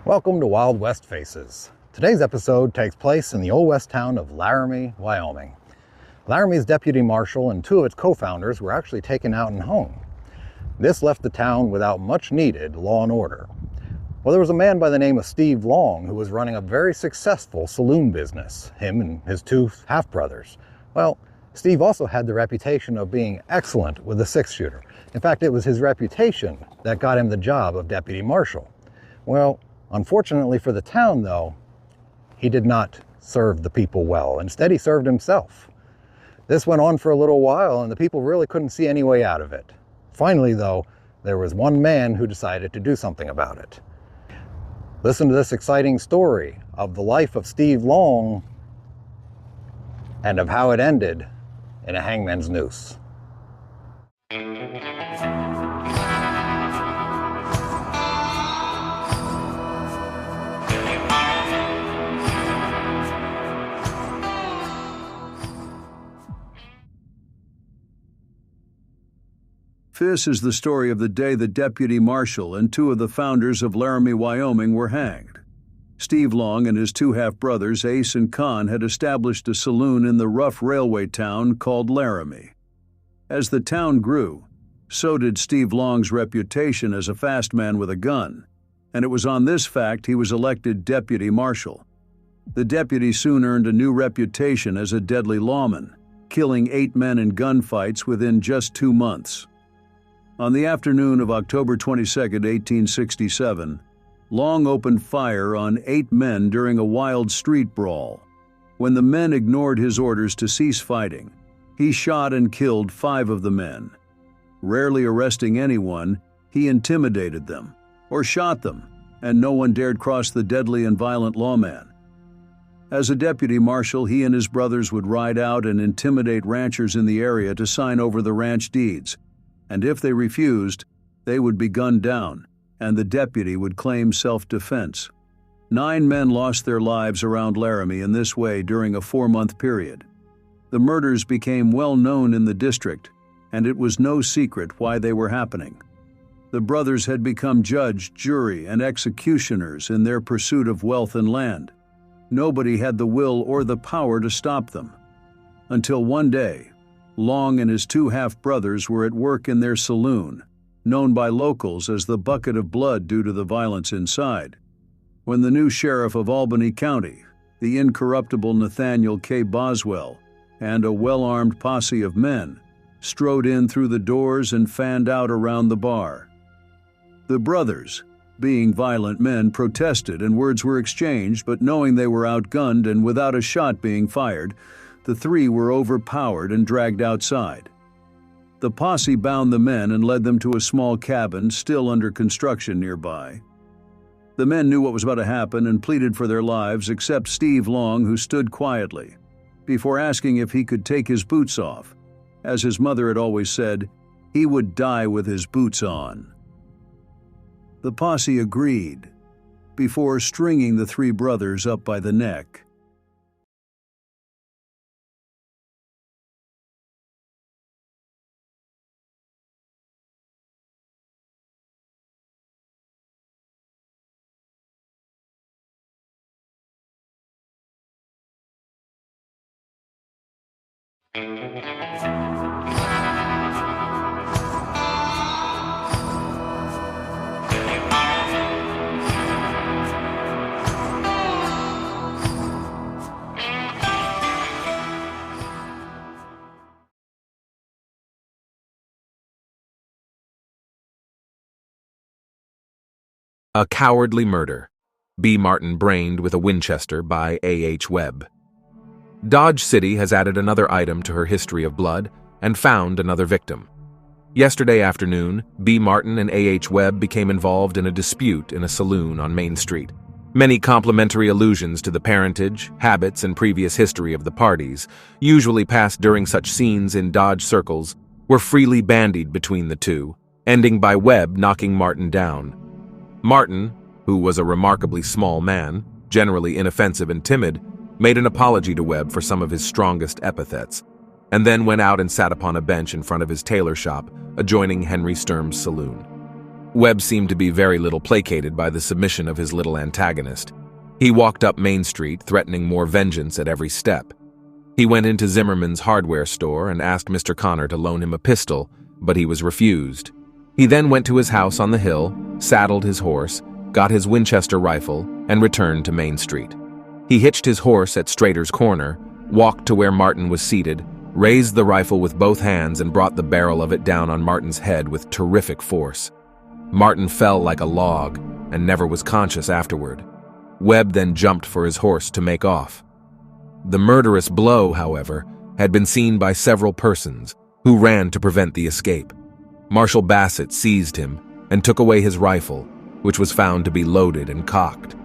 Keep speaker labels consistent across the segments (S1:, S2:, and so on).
S1: Welcome to Wildwestfaces. Today's episode takes place in the old west town of Larramie, Wyoming. Larramie's deputy marshal and two of its co-founders were actually taken out and hung. This left the town without much needed law and order. Well, there was a man by the name of Steve Long who was running a very successful saloon business, him and his two half-brothers. Well, Steve also had the reputation of being excellent with a six-shooter. In fact, it was his reputation that got him the job of deputy marshal. Well, unfortunately for the town, though, he did not serve the people well. Instead, he served himself. This went on for a little while, and the people really couldn't see any way out of it. Finally, though, there was one man who decided to do something about it. Listen to this exciting story of the life of Steve Long and of how it ended in a hangman's noose.
S2: This is the story of the day the deputy marshal and two of the founders of Larramie, Wyoming were hanged. Steve Long and his two half-brothers, Ace and Con, had established a saloon in the rough railway town called Larramie. As the town grew, so did Steve Long's reputation as a fast man with a gun, and it was on this fact he was elected deputy marshal. The deputy soon earned a new reputation as a deadly lawman, killing 8 men in gunfights within just 2 months. On the afternoon of October 22, 1867, Long opened fire on 8 men during a wild street brawl. When the men ignored his orders to cease fighting, he shot and killed 5 of the men. Rarely arresting anyone, he intimidated them or shot them, and no one dared cross the deadly and violent lawman. As a deputy marshal, he and his brothers would ride out and intimidate ranchers in the area to sign over the ranch deeds, and if they refused, they would be gunned down, and the deputy would claim self-defense. 9 men lost their lives around Larramie in this way during a 4-month period. The murders became well known in the district, and it was no secret why they were happening. The brothers had become judge, jury, and executioners in their pursuit of wealth and land. Nobody had the will or the power to stop them. Until one day, Long and his two half-brothers were at work in their saloon, known by locals as the Bucket of Blood due to the violence inside, when the new sheriff of Albany County, the incorruptible Nathaniel K. Boswell, and a well-armed posse of men strode in through the doors and fanned out around the bar. The brothers, being violent men, protested and words were exchanged, but knowing they were outgunned and without a shot being fired, the 3 were overpowered and dragged outside. The posse bound the men and led them to a small cabin still under construction nearby. The men knew what was about to happen and pleaded for their lives, except Steve Long, who stood quietly, before asking if he could take his boots off. As his mother had always said, he would die with his boots on. The posse agreed, before stringing the 3 brothers up by the neck.
S3: A Cowardly Murder. B. Martin brained with a Winchester by A.H. Webb. Dodge City has added another item to her history of blood and found another victim. Yesterday afternoon, B. Martin and A.H. Webb became involved in a dispute in a saloon on Main Street. Many complimentary allusions to the parentage, habits, and previous history of the parties, usually passed during such scenes in Dodge circles, were freely bandied between the two, ending by Webb knocking Martin down. Martin, who was a remarkably small man, generally inoffensive and timid, made an apology to Webb for some of his strongest epithets, and then went out and sat upon a bench in front of his tailor shop, adjoining Henry Sturm's saloon. Webb seemed to be very little placated by the submission of his little antagonist. He walked up Main Street, threatening more vengeance at every step. He went into Zimmerman's hardware store and asked Mr. Connor to loan him a pistol, but he was refused. He then went to his house on the hill, saddled his horse, got his Winchester rifle, and returned to Main Street. He hitched his horse at Strader's Corner, walked to where Martin was seated, raised the rifle with both hands and brought the barrel of it down on Martin's head with terrific force. Martin fell like a log and never was conscious afterward. Webb then jumped for his horse to make off. The murderous blow, however, had been seen by several persons, who ran to prevent the escape. Marshal Bassett seized him and took away his rifle, which was found to be loaded and cocked.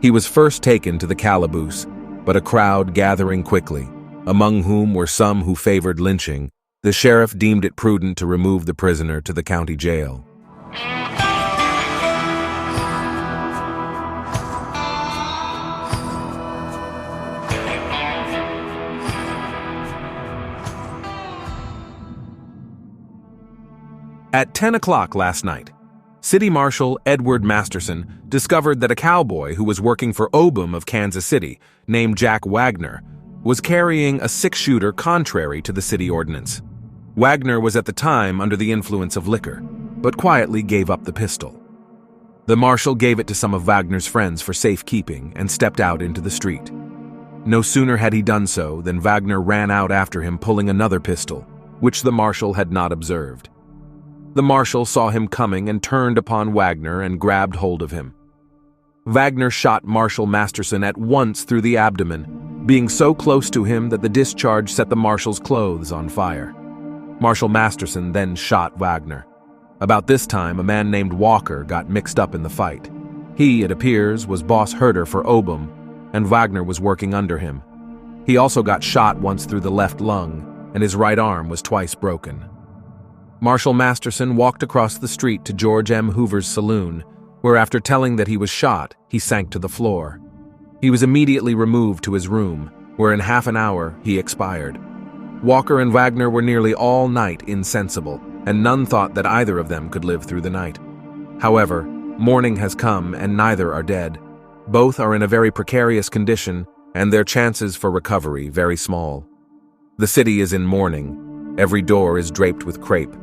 S3: He was first taken to the calaboose, but a crowd gathering quickly, among whom were some who favored lynching, the sheriff deemed it prudent to remove the prisoner to the county jail. At 10 o'clock last night, City Marshal Edward Masterson discovered that a cowboy who was working for Obum of Kansas City, named Jack Wagner, was carrying a six-shooter contrary to the city ordinance. Wagner was at the time under the influence of liquor, but quietly gave up the pistol. The marshal gave it to some of Wagner's friends for safekeeping and stepped out into the street. No sooner had he done so than Wagner ran out after him pulling another pistol, which the marshal had not observed. The marshal saw him coming and turned upon Wagner and grabbed hold of him. Wagner shot Marshal Masterson at once through the abdomen, being so close to him that the discharge set the marshal's clothes on fire. Marshal Masterson then shot Wagner. About this time, a man named Walker got mixed up in the fight. He, it appears, was boss herder for Obum, and Wagner was working under him. He also got shot once through the left lung, and his right arm was twice broken. Marshal Masterson walked across the street to George M. Hoover's saloon, where after telling that he was shot, he sank to the floor. He was immediately removed to his room, where in half an hour he expired. Walker and Wagner were nearly all night insensible, and none thought that either of them could live through the night. However, morning has come and neither are dead. Both are in a very precarious condition, and their chances for recovery very small. The city is in mourning. Every door is draped with crepe.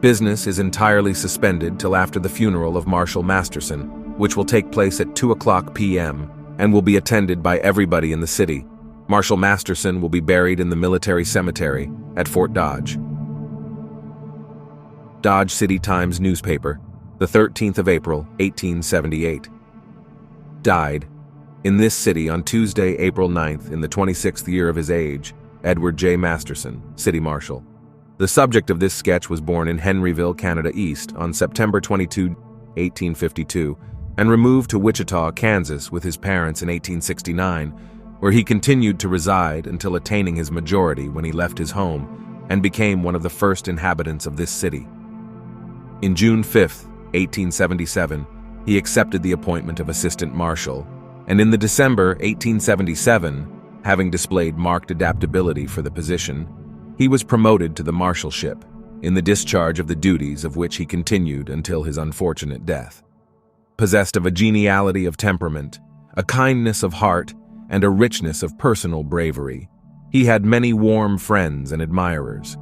S3: Business is entirely suspended till after the funeral of Marshal Masterson, which will take place at 2:00 p.m. and will be attended by everybody in the city. Marshal Masterson will be buried in the military cemetery at Fort Dodge. Dodge City Times newspaper, the 13th of April, 1878. Died in this city on Tuesday, April 9th, in the 26th year of his age, Edward J. Masterson, City Marshal. The subject of this sketch was born in Henryville, Canada East, on September 22, 1852, and removed to Wichita, Kansas, with his parents in 1869, where he continued to reside until attaining his majority when he left his home and became one of the first inhabitants of this city. In June 5, 1877, he accepted the appointment of Assistant Marshal, and in the December 1877, having displayed marked adaptability for the position, he was promoted to the marshalship, in the discharge of the duties of which he continued until his unfortunate death. Possessed of a geniality of temperament, a kindness of heart, and a richness of personal bravery, he had many warm friends and admirers.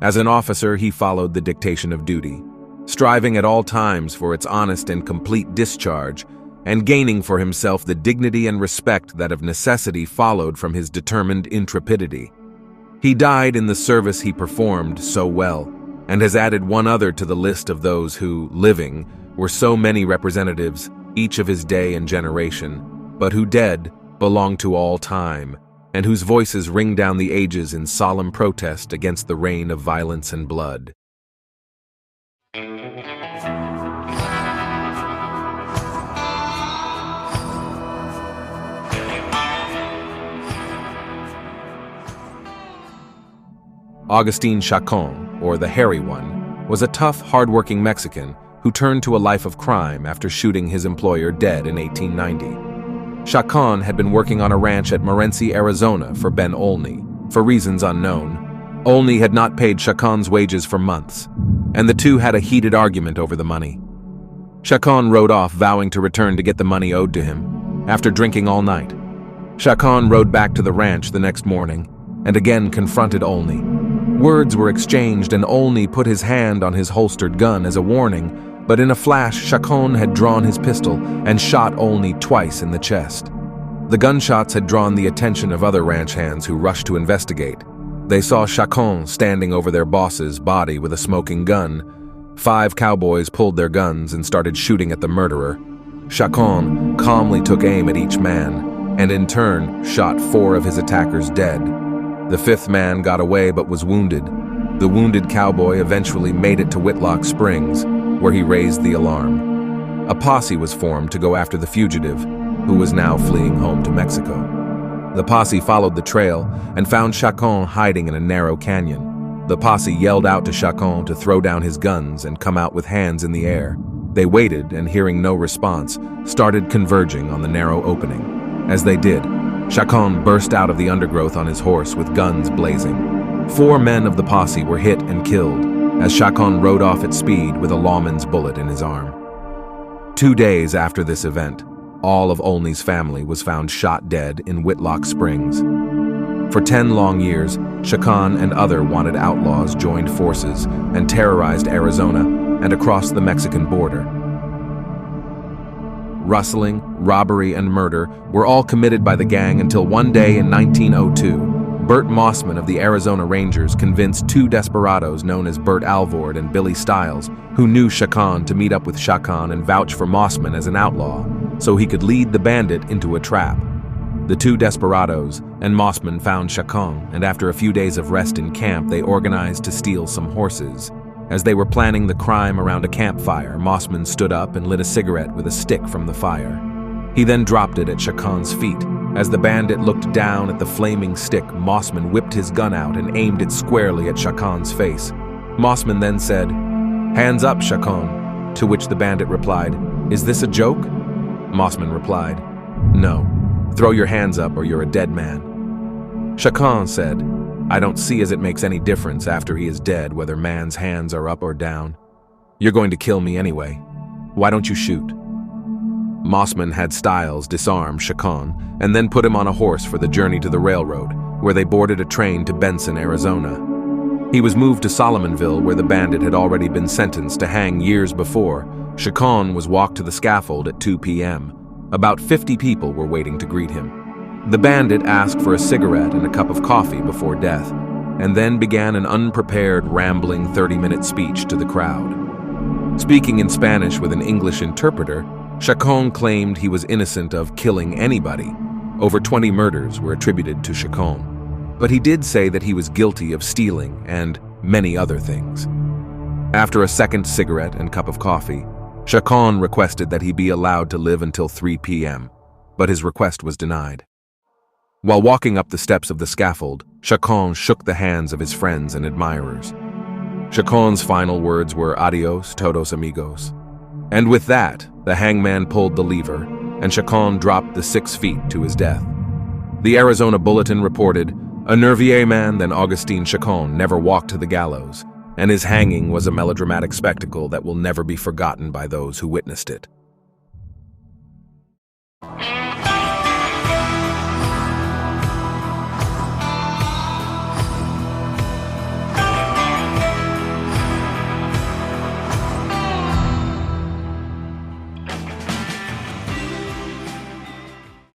S3: As an officer, he followed the dictation of duty, striving at all times for its honest and complete discharge, and gaining for himself the dignity and respect that of necessity followed from his determined intrepidity. He died in the service he performed so well, and has added one other to the list of those who, living, were so many representatives, each of his day and generation, but who dead belong to all time, and whose voices ring down the ages in solemn protest against the reign of violence and blood. Augustine Chacon, or the Hairy One, was a tough, hard-working Mexican who turned to a life of crime after shooting his employer dead in 1890. Chacon had been working on a ranch at Morenci, Arizona for Ben Olney. For reasons unknown, Olney had not paid Chacon's wages for months, and the two had a heated argument over the money. Chacon rode off, vowing to return to get the money owed to him, after drinking all night. Chacon rode back to the ranch the next morning, and again confronted Olney. Words were exchanged, and Olney put his hand on his holstered gun as a warning, but in a flash Chacon had drawn his pistol and shot Olney twice in the chest. The gunshots had drawn the attention of other ranch hands who rushed to investigate. They saw Chacon standing over their boss's body with a smoking gun. 5 cowboys pulled their guns and started shooting at the murderer. Chacon calmly took aim at each man, and in turn shot 4 of his attackers dead. The 5th man got away but was wounded. The wounded cowboy eventually made it to Whitlock Springs, where he raised the alarm. A posse was formed to go after the fugitive, who was now fleeing home to Mexico. The posse followed the trail and found Chacon hiding in a narrow canyon. The posse yelled out to Chacon to throw down his guns and come out with hands in the air. They waited and, hearing no response, started converging on the narrow opening. As they did, Chacon burst out of the undergrowth on his horse with guns blazing. 4 men of the posse were hit and killed as Chacon rode off at speed with a lawman's bullet in his arm. 2 days after this event, all of Olney's family was found shot dead in Whitlock Springs. For 10 long years, Chacon and other wanted outlaws joined forces and terrorized Arizona and across the Mexican border. Rustling, robbery, and murder were all committed by the gang until one day in 1902, Bert Mossman of the Arizona Rangers convinced 2 desperados known as Bert Alvord and Billy Stiles, who knew Chacon, to meet up with Chacon and vouch for Mossman as an outlaw, so he could lead the bandit into a trap. The 2 desperados and Mossman found Chacon, and after a few days of rest in camp, they organized to steal some horses. As they were planning the crime around a campfire, Mossman stood up and lit a cigarette with a stick from the fire. He then dropped it at Chacon's feet. As the bandit looked down at the flaming stick, Mossman whipped his gun out and aimed it squarely at Chacon's face. Mossman then said, "Hands up, Chacon," to which the bandit replied, "Is this a joke?" Mossman replied, "No. Throw your hands up or you're a dead man." Chacon said, "I don't see as it makes any difference after he is dead whether man's hands are up or down. You're going to kill me anyway. Why don't you shoot?" Mossman had Stiles disarm Chacon and then put him on a horse for the journey to the railroad, where they boarded a train to Benson, Arizona. He was moved to Solomonville, where the bandit had already been sentenced to hang years before. Chacon was walked to the scaffold at 2 p.m. About 50 people were waiting to greet him. The bandit asked for a cigarette and a cup of coffee before death, and then began an unprepared, rambling 30-minute speech to the crowd. Speaking in Spanish with an English interpreter, Chacon claimed he was innocent of killing anybody. Over 20 murders were attributed to Chacon. But he did say that he was guilty of stealing and many other things. After a second cigarette and cup of coffee, Chacon requested that he be allowed to live until 3 p.m., but his request was denied. While walking up the steps of the scaffold, Chacon shook the hands of his friends and admirers. Chacon's final words were "Adios, todos amigos." And with that, the hangman pulled the lever, and Chacon dropped the 6 feet to his death. The Arizona Bulletin reported, "A nervier man than Augustine Chacon never walked to the gallows, and his hanging was a melodramatic spectacle that will never be forgotten by those who witnessed it."